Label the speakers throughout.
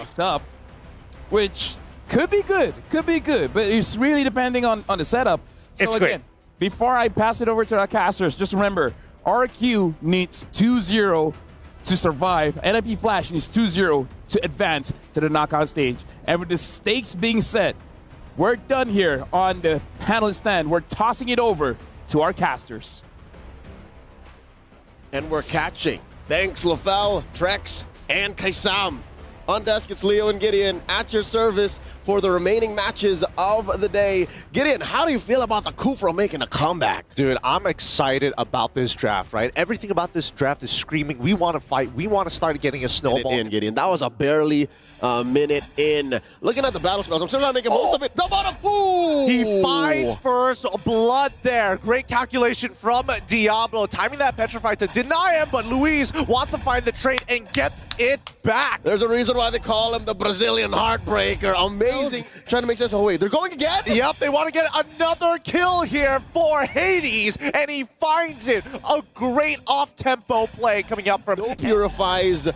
Speaker 1: picked up, which could be good, but it's really depending on the setup. So
Speaker 2: It's
Speaker 1: again,
Speaker 2: great.
Speaker 1: before I pass it over to our casters, just remember, RRQ needs 2-0 to survive. NIP Flash needs 2-0 to advance to the knockout stage. And with the stakes being set, we're done here on the panel stand. We're tossing it over to our casters.
Speaker 3: And we're catching. Thanks, Lafel, Trex, and Kaisam. On desk, it's Leo and Gideon at your service for the remaining matches of the day. Gideon, how do you feel about the Kufro making a comeback?
Speaker 2: Dude, I'm excited about this draft, right? Everything about this draft is screaming, we want to fight, we want to start getting a snowball.
Speaker 3: In, Gideon. That was a barely minute in. Looking at the battle spells, I'm still not making most of it.
Speaker 2: He finds first blood there. Great calculation from Diablo. Timing that Petrify to deny him, but Luis wants to find the trade and gets it back.
Speaker 3: There's a reason why they call him the Brazilian Heartbreaker. Amazing. Trying to make sense. Oh, wait, they're going again?
Speaker 2: Yep, they want to get another kill here for Hades, and he finds it. A great off-tempo play coming up from...
Speaker 3: No purifies...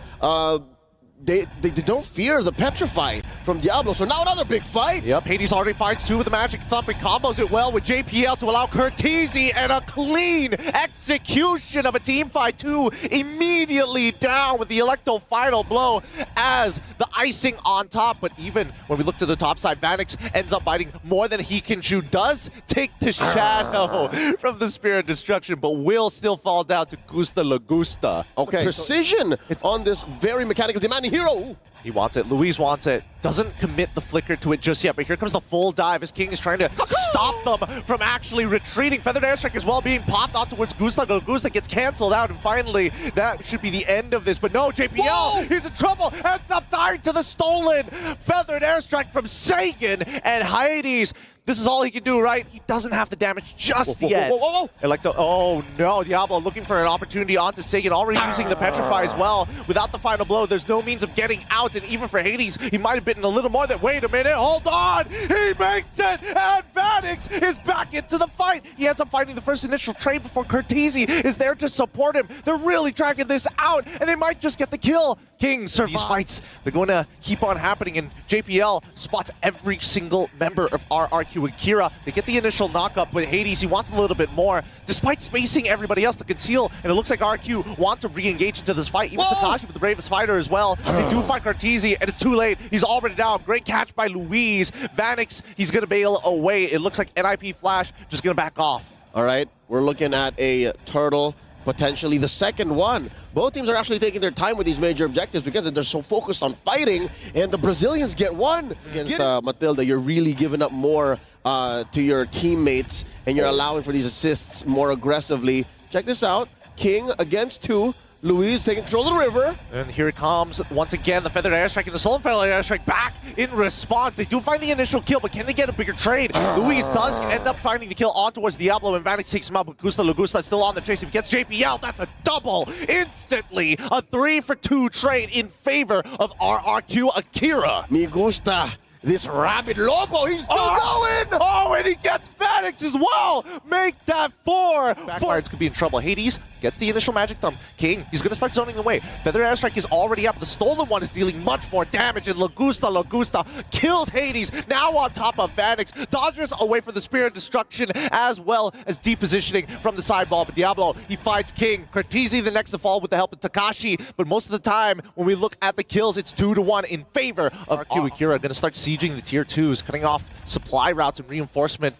Speaker 3: They don't fear the Petrify from Diablo, so now another big fight.
Speaker 2: Yep, Hades already finds two with the Magic Thump and combos it well with JPL to allow Curtizi, and a clean execution of a team fight. Two immediately down with the Electo final blow as the icing on top. But even when we look to the top side, Vanix ends up biting more than he can chew. Does take the shadow from the Spear of Destruction, but will still fall down to Gusta Lagusta.
Speaker 3: Okay, precision on this very mechanical demanding hero.
Speaker 2: He wants it. Luis wants it. Doesn't commit the flicker to it just yet, but here comes the full dive as King is trying to stop them from actually retreating. Feathered Airstrike as well being popped out towards Gusta. Gusta gets canceled out, and finally, that should be the end of this. But no, JPL,
Speaker 3: Whoa!
Speaker 2: He's in trouble. Ends up dying to the stolen Feathered Airstrike from Sagan, and Hades. This is all he can do, right? He doesn't have the damage just yet. Electo, oh no, Diablo looking for an opportunity onto Sagan, already using the Petrify as well. Without the final blow, there's no means of getting out, and even for Hades, he might have bitten a little more than, wait a minute, hold on! He makes it, and Vanix is back into the fight. He ends up finding the first initial trade before Curtizi is there to support him. They're really dragging this out, and they might just get the kill. King survives. These fights, they're going to keep on happening, and JPL spots every single member of RRQ Akira. They get the initial knock-up with Hades. He wants a little bit more, despite spacing everybody else to conceal, and it looks like RRQ want to re-engage into this fight. Even Takashi with the bravest fighter as well. They do find Curtizi, and it's too late. He's already down. Great catch by Luis. Vanix, he's going to bail away. It looks like NIP Flash just going to back off.
Speaker 3: All right, we're looking at a turtle, potentially the second one. Both teams are actually taking their time with these major objectives because they're so focused on fighting, and the Brazilians get one. Against Matilda, you're really giving up more to your teammates, and you're allowing for these assists more aggressively. Check this out. King against two. Luis taking control of the river. And
Speaker 2: here it comes once again, the Feathered Airstrike and the Stolen Feathered Airstrike back in response. They do find the initial kill, but can they get a bigger trade? Luis does end up finding the kill on towards Diablo, and Vanix takes him out, but Gusta Lagusta still on the chase. If he gets JPL, that's a double instantly. A 3-for-2 trade in favor of RRQ Akira.
Speaker 3: Me gusta this rabid Lobo, he's still going!
Speaker 2: Oh, and he gets Vanix as well! Make that 4! Backwards could be in trouble. Hades gets the initial Magic Thumb. King, he's gonna start zoning away. Feather Airstrike is already up. The stolen one is dealing much more damage, and Lagusta kills Hades, now on top of Vanix. Dodges away from the Spear of Destruction, as well as depositioning from the sideball. But Diablo, he fights King. Curtizi the next to fall with the help of Takashi, but most of the time, when we look at the kills, it's 2-1 in favor of RRQ Akira. Gonna start sieging the tier 2s, cutting off supply routes and reinforcement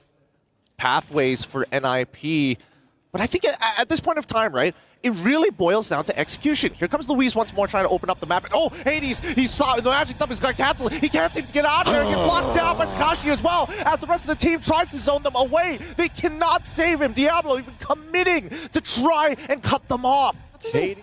Speaker 2: pathways for NIP. But I think at this point of time, right, it really boils down to execution. Here comes Luis once more trying to open up the map. And oh, Hades, he saw the Magic Thumb is going to cancel. He can't seem to get out of there. He gets locked down by Takashi as well, as the rest of the team tries to zone them away. They cannot save him. Diablo even committing to try and cut them off.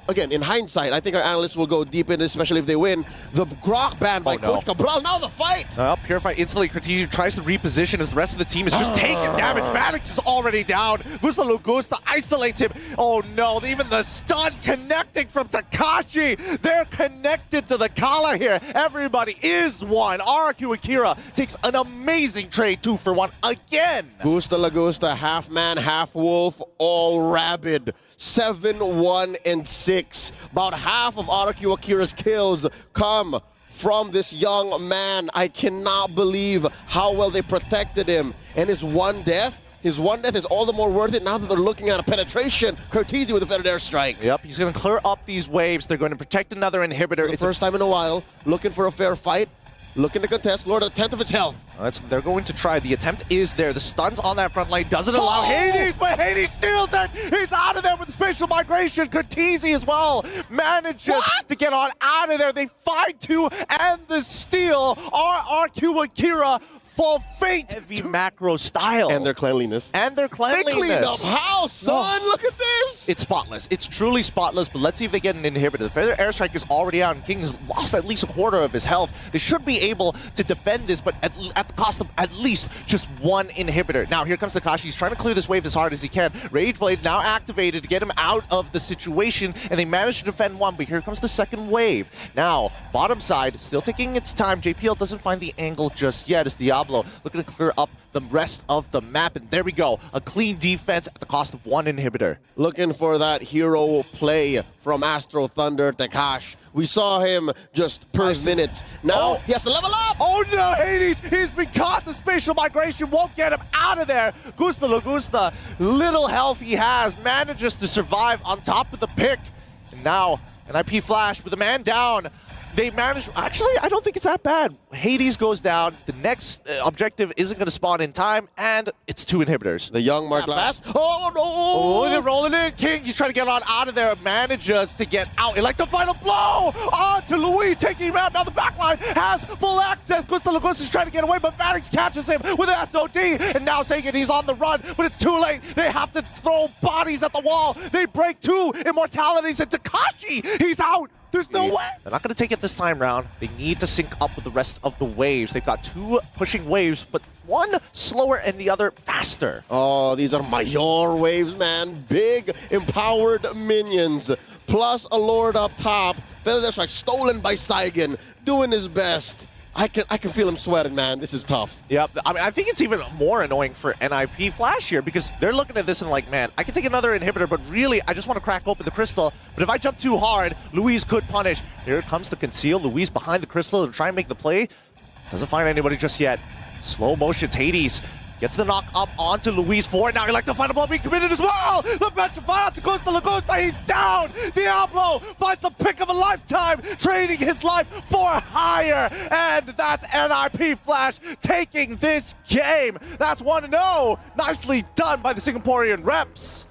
Speaker 3: Again, in hindsight, I think our analysts will go deep in this, especially if they win. The Grok ban by Coach Cabral. Now the fight!
Speaker 2: Purify instantly. Curtizi tries to reposition as the rest of the team is just taking damage. Vanix is already down. Gusta Lagusta isolates him. Oh no, even the stun connecting from Takashi. They're connected to the Kala here. Everybody is one. RRQ Akira takes an amazing trade 2-for-1 again.
Speaker 3: Gusta Lagusta, half man, half wolf, all rabid. 7-1-6. About half of RRQ Akira's kills come from this young man. I cannot believe how well they protected him. And his one death is all the more worth it now that they're looking at a penetration. Cortese with a feathered airstrike.
Speaker 2: Yep, he's going to clear up these waves. They're going to protect another inhibitor.
Speaker 3: It's the first time in a while, looking for a fair fight, looking to contest. Lord, a tenth of its health.
Speaker 2: They're going to try. The attempt is there. The stuns on that front line doesn't allow Hades, but Hades steals it. He's out of there with the spatial migration. Cortese as well manages to get on out of there. They find two and the steal. RRQ Akira fall fate. Heavy macro style.
Speaker 3: And their cleanliness.
Speaker 2: They
Speaker 3: cleaned up house, son. Oh. Look at this.
Speaker 2: It's spotless. It's truly spotless, but let's see if they get an inhibitor. The feather airstrike is already out, and King has lost at least a quarter of his health. They should be able to defend this, but at the cost of at least just one inhibitor. Now, here comes Takashi. He's trying to clear this wave as hard as he can. Rage Blade now activated to get him out of the situation, and they managed to defend one, but here comes the second wave. Now, bottom side, still taking its time. JPL doesn't find the angle just yet as Diablo looking to clear up the rest of the map, and there we go. A clean defense at the cost of one inhibitor.
Speaker 3: Looking for that hero play from Astro Thunder Takashi. We saw him just per minutes. Now he has to level up!
Speaker 2: Oh no, Hades! He's been caught! The spatial migration won't get him out of there! Gusta Lagusta, little health he has, manages to survive on top of the pick. And now, an IP flash with a man down. They managed, actually, I don't think it's that bad. Hades goes down, the next objective isn't going to spawn in time, and it's two inhibitors.
Speaker 3: The young Mark Last. Oh, no!
Speaker 2: Oh, they're rolling in. King, he's trying to get on out of there, manages to get out. Like the final blow! On to Luis, taking him out. Now the backline has full access. Gusta Lagusta's trying to get away, but Maddox catches him with an SOD, and now saying he's on the run, but it's too late. They have to throw bodies at the wall. They break two immortalities, and Takashi, he's out. There's no way. They're not going to take it this time round. They need to sync up with the rest of the waves. They've got two pushing waves, but one slower and the other faster.
Speaker 3: Oh, these are Major waves, man. Big, empowered minions. Plus a Lord up top. Feather Strike stolen by Saigon. Doing his best. I can feel him sweating, man. This is tough.
Speaker 2: Yep. I mean, I think it's even more annoying for NIP Flash here because they're looking at this and like, man, I can take another inhibitor, but really, I just want to crack open the crystal. But if I jump too hard, Luis could punish. Here comes the conceal. Luis behind the crystal to try and make the play. Doesn't find anybody just yet. Slow motions. Hades gets the knock up onto Luis for it. Now he'd like to find a ball being committed as well. The petrify out to Gusta Lagusta. He's down. Diablo finds the pick of a lifetime, trading his life for higher. And that's NIP Flash taking this game. That's 1-0. Nicely done by the Singaporean reps.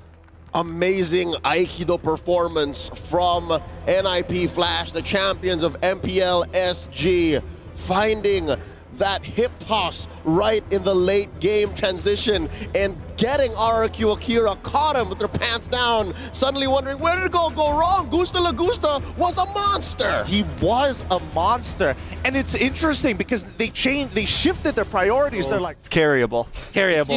Speaker 3: Amazing Aikido performance from NIP Flash, the champions of MPL SG, finding that hip toss right in the late game transition and getting RRQ Akira, caught him with their pants down, suddenly wondering where did it go wrong. Gusta Lagusta was a monster.
Speaker 2: He was a monster, and it's interesting because they shifted their priorities. They're like, it's carryable.
Speaker 1: It's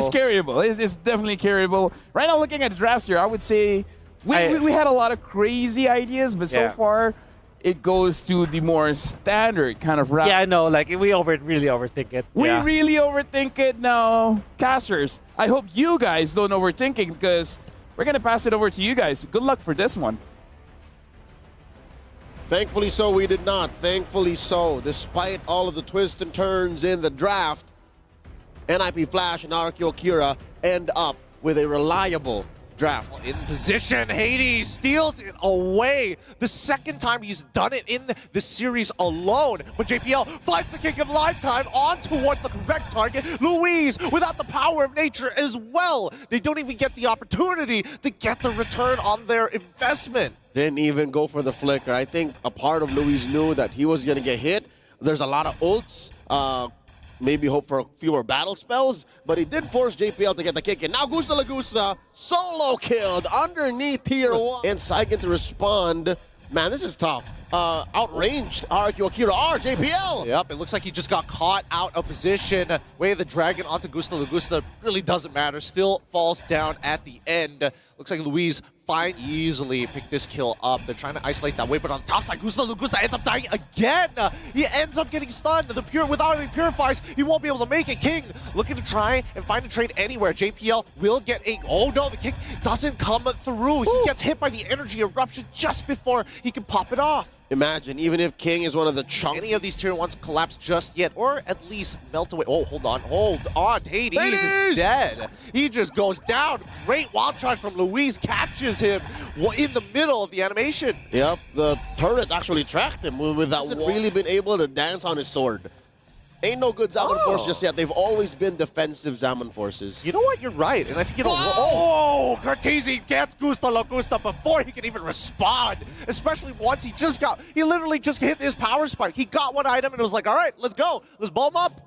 Speaker 1: carryable. It's definitely carryable. Right now, looking at the drafts here, I would say we had a lot of crazy ideas, but so far it goes to the more standard kind of route.
Speaker 4: Yeah, I know. Like, we really overthink it.
Speaker 1: We really overthink it now. Casters, I hope you guys don't overthink it because we're going to pass it over to you guys. Good luck for this one.
Speaker 3: Thankfully so, we did not. Thankfully so. Despite all of the twists and turns in the draft, NIP Flash and RRQ Akira end up with a reliable draft.
Speaker 2: In position, Hades steals it away. The second time he's done it in the series alone. But JPL finds the kick of lifetime on towards the correct target. Luis, without the power of nature as well. They don't even get the opportunity to get the return on their investment.
Speaker 3: Didn't even go for the flicker. I think a part of Luis knew that he was going to get hit. There's a lot of ults. Maybe hope for a few more battle spells, but he did force JPL to get the kick in. Now Gusta Lagusta solo killed underneath tier 1. And Saigon to respond. Man, this is tough. Outranged RRQ Akira JPL.
Speaker 2: Yep, it looks like he just got caught out of position. Way the dragon onto Gusta Lagusta really doesn't matter. Still falls down at the end. Looks like Luis easily picked this kill up. They're trying to isolate that way, but on the top side, Gusta Lagusta ends up dying again. He ends up getting stunned. Without any purifies, he won't be able to make it. King looking to try and find a trade anywhere. JPL will get a... Oh no, the kick doesn't come through. He gets hit by the energy eruption just before he can pop it off.
Speaker 3: Imagine, even if King is one of the chunky...
Speaker 2: Any of these tier 1s collapse just yet, or at least melt away. Oh, hold on. Hades is dead. He just goes down. Great wild charge from Luis, catches him in the middle of the animation.
Speaker 3: Yep, the turret actually tracked him without really been able to dance on his sword. Ain't no good Zaman Force just yet. They've always been defensive Zaman Forces.
Speaker 2: You know what? You're right. And I think Cortese gets Gusta Logusta before he can even respond. Especially once he literally just hit his power spike. He got one item and it was like, all right, let's go. Let's blow him up.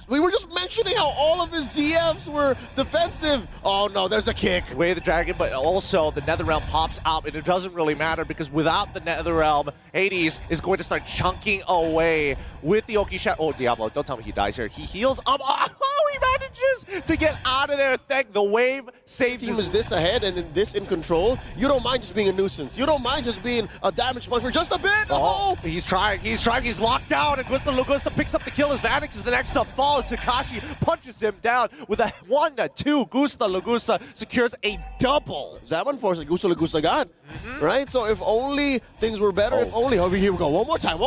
Speaker 3: We were just mentioning how all of his ZFs were defensive. Oh no, there's a kick.
Speaker 2: Way of the Dragon, but also the Netherrealm pops out, and it doesn't really matter because without the Netherrealm, Hades is going to start chunking away with the Oki Shadow. Oh, Diablo, don't tell me he dies here. He heals up. Oh, he manages to get out of there. Thank the wave saves
Speaker 3: team is this ahead and then this in control. You don't mind just being a nuisance. You don't mind just being a damage punch for just a bit.
Speaker 2: Oh, he's trying. He's locked down, and Gusta Logusta picks up the kill as Vanix is the next to fall. Sakashi punches him down with a 1-2. Gusta Logusta secures a double.
Speaker 3: Zaman Force and Gusta Logusta got, right? So if only things were better, if only, here we go, one more time.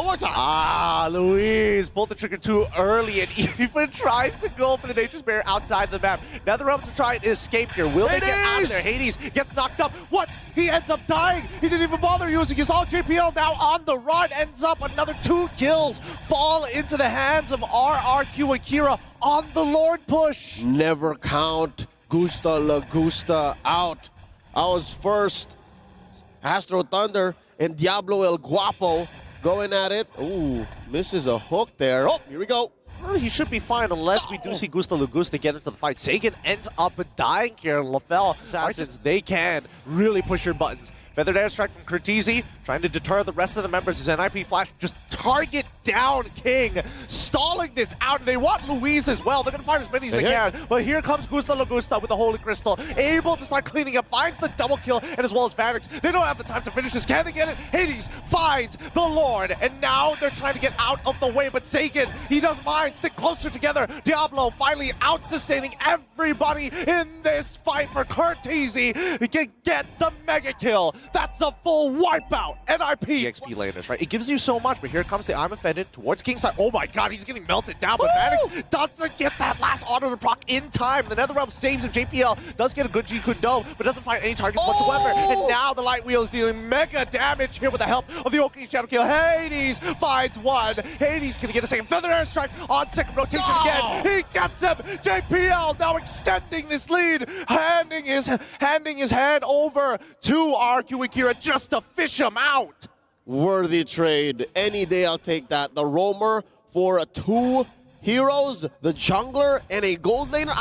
Speaker 2: Luis pulled the trigger too early and even tries to go for the Nature's Barrier outside the map. Netherrealm to try and escape here. Will they get out of there? Hades gets knocked up. What? He ends up dying. He didn't even bother using his all JPL now on the run. Ends up another 2 kills. Fall into the hands of RRQ Akira on the Lord push.
Speaker 3: Never count Gusta Logusta out. I was first. Astro Thunder and Diablo El Guapo going at it. Ooh, misses a hook there. Oh, here we go.
Speaker 2: Well, he should be fine unless we do see Gusta Logusta get into the fight. Sagan ends up dying here. LaFell Assassins, they can really push your buttons. Feathered airstrike from Cortese, trying to deter the rest of the members. His NIP Flash just target down King, stalling this out. And they want Luis as well. They're going to find as many as they can. But here comes Gusta Logusta with the Holy Crystal, able to start cleaning up, finds the double kill, and as well as Vanix. They don't have the time to finish this. Can they get it? Hades finds the Lord, and now they're trying to get out of the way. But Sagan, he doesn't mind. Stick closer together. Diablo finally out-sustaining everybody in this fight for Cortese. He can get the mega kill. That's a full wipeout. NIP XP laners, right? It gives you so much, but here comes the I'm offended towards Kingside. Oh my god, he's getting melted down, but Vanix doesn't get that last auto to proc in time. The Netherrealm saves him. JPL does get a good G-Kun Dome, but doesn't find any targets whatsoever. And now the Light Wheel is dealing mega damage here with the help of the Oki Shadow Kill. Hades finds one. Hades can get a second Feather Airstrike on second rotation again. He gets him. JPL now extending this lead, handing his hand over to RRQ Akira just to fish him out.
Speaker 3: Worthy trade. Any day I'll take that. The roamer for 2 heroes, the jungler, and a gold laner.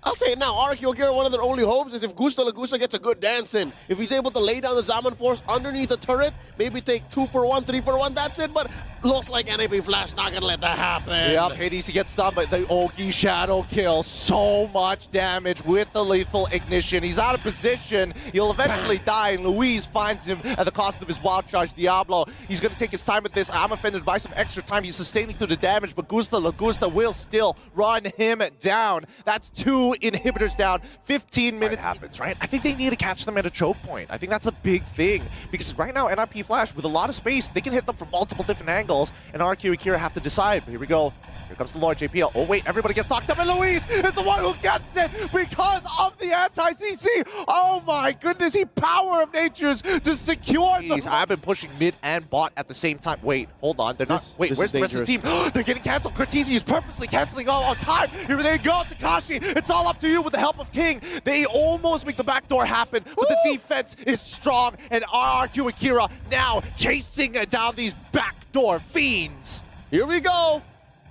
Speaker 3: I'll say it now, RRQ Akira, one of their only hopes is if Gusta Logusta gets a good dance in. If he's able to lay down the Zaman Force underneath the turret, maybe take 2 for 1, 3 for 1, that's it. But looks like NAP Flash not gonna let that happen.
Speaker 2: Yep, Hades gets stunned by the Oki Shadow Kill. So much damage with the lethal ignition. He's out of position. He'll eventually die, and Luis finds him at the cost of his wild charge. Diablo, he's gonna take his time with this. I'm offended by some extra time. He's sustaining through the damage, but Gusta Logusta will still run him down. That's 2 inhibitors down. 15 minutes happens, right? I think they need to catch them at a choke point. I think that's a big thing, because right now NIP Flash, with a lot of space, they can hit them from multiple different angles, and RRQ Akira have to decide. But here we go. Here comes the Lord JPL. Oh wait, everybody gets knocked up, and Luis is the one who gets it because of the anti-CC. Oh my goodness, he power of natures to secure the... I've been pushing mid and bot at the same time. Wait, hold on. They're not... Wait, where's the rest of the team? They're getting canceled. Cortese is purposely canceling all on time. Here they go, Takashi. It's all up to you with the help of King. They almost make the backdoor happen, but the defense is strong, and RRQ Akira now chasing down these backdoor fiends.
Speaker 3: Here we go.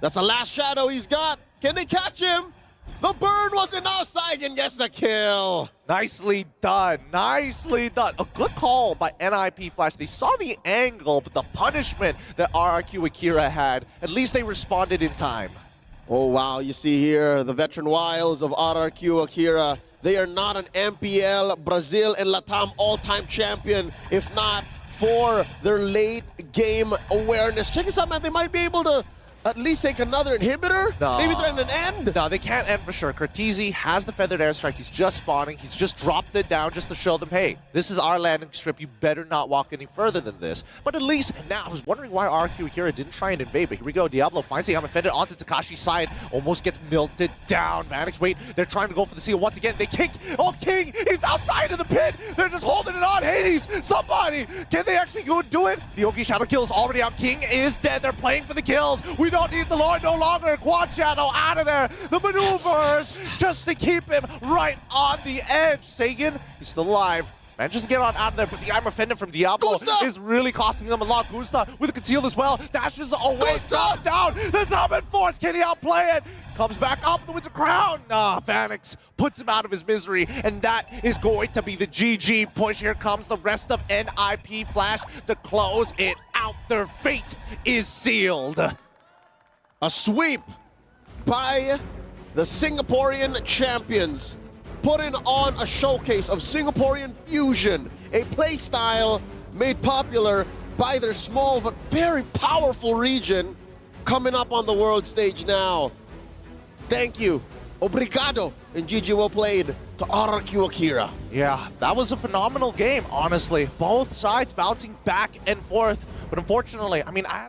Speaker 3: That's the last shadow he's got. Can they catch him? The burn wasn't outside and gets the kill.
Speaker 2: Nicely done. Nicely done. A good call by NIP Flash. They saw the angle, but the punishment that RRQ Akira had, at least they responded in time.
Speaker 3: Oh, wow. You see here the veteran wiles of RRQ Akira. They are not an MPL, Brazil, and Latam all-time champion, if not for their late game awareness. Check this out, man. They might be able to at least take another inhibitor?
Speaker 2: No.
Speaker 3: Maybe threaten an end?
Speaker 2: No, they can't end for sure. Cortese has the feathered airstrike. He's just spawning. He's just dropped it down just to show them, hey, this is our landing strip. You better not walk any further than this. But at least now, I was wondering why RRQ Akira didn't try and invade, but here we go. Diablo finds the offended onto Takashi's side, almost gets melted down. Vanix, wait, they're trying to go for the seal once again. They kick. Oh, King is outside of the pit. They're just holding it on. Hades, somebody, can they actually go and do it? The Yogi Shadow kill is already out. King is dead. They're playing for the kills. We don't need the Lord no longer. Quad Shadow out of there. The maneuvers just to keep him right on the edge. Sagan, he's still alive. Manages to get on out of there, but the armor fended from Diablo is really costing them a lot. Gusta with a conceal as well. Dashes away, drops down. The Summon Force, can he outplay it? Comes back up with the crown. Nah, Vanix puts him out of his misery, and that is going to be the GG push. Here comes the rest of NIP Flash to close it out. Their fate is sealed.
Speaker 3: A sweep by the Singaporean champions, putting on a showcase of Singaporean fusion, a playstyle made popular by their small but very powerful region, coming up on the world stage now. Thank you, obrigado, and GG well played to RRQ Akira.
Speaker 2: Yeah, that was a phenomenal game, honestly. Both sides bouncing back and forth, but unfortunately, I mean,